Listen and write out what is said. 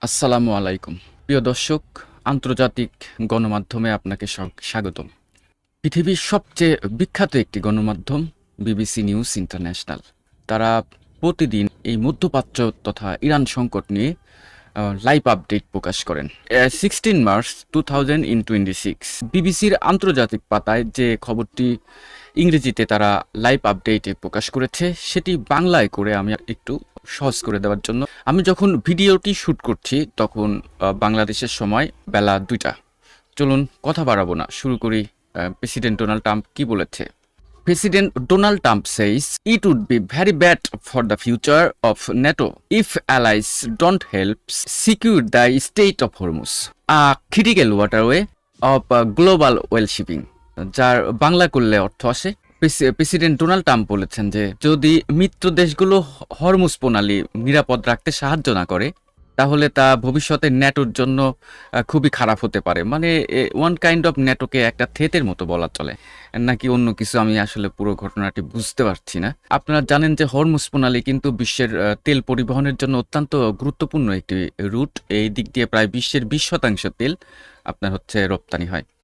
আসসালামু আলাইকুম। প্রিয় দর্শক, আন্তর্জাতিক গণমাধ্যমে আপনাকে স্বাগতম। পৃথিবীর সবচেয়ে বিখ্যাত একটি গণমাধ্যম বিবিসি নিউজ ইন্টারন্যাশনাল। তারা প্রতিদিন এই মধ্যপ্রাচ্য তথা ইরান সংকট নিয়ে লাইভ আপডেট প্রকাশ করেন। 16 মার্চ 2026 বিবিসির আন্তর্জাতিক পাতায় যে খবরটি ইংরেজিতে তারা লাইভ আপডেটে প্রকাশ করেছে, সেটি বাংলায় করে আমি একটু সহজ করে দেওয়ার জন্য আমি যখন ভিডিওটি শ্যুট করছি তখন বাংলাদেশের সময় বেলা 2টা। চলুন কথা বাড়াবো না, শুরু করি। প্রেসিডেন্ট ডোনাল্ড ট্রাম্প কি বলেছে? President Donald Trump says it would be very bad for the future of NATO if allies don't help secure the Strait of Hormuz, a critical waterway of global oil shipping. যার বাংলা করলে অর্থ আসে, president Donald Trump বলেছেন যে যদি মিত্র দেশগুলো Hormuz প্রণালী নিরাপদ রাখতে সাহায্য না করে, তাহলে তা ভবিষ্যতে ন্যাটোর জন্য খুবই খারাপ হতে পারে। মানে ওয়ান কাইন্ড অফ ন্যাটোকে একটা থ্রেটের মতো বলা চলে, নাকি অন্য কিছু, আমি আসলে পুরো ঘটনাটি বুঝতে পারছি না। আপনারা জানেন যে হরমুজ প্রণালী কিন্তু বিশ্বের তেল পরিবহনের জন্য অত্যন্ত গুরুত্বপূর্ণ একটি রুট। এই দিক দিয়ে প্রায় বিশ্বের 20% তেল আপনার রপ্তানি হয়।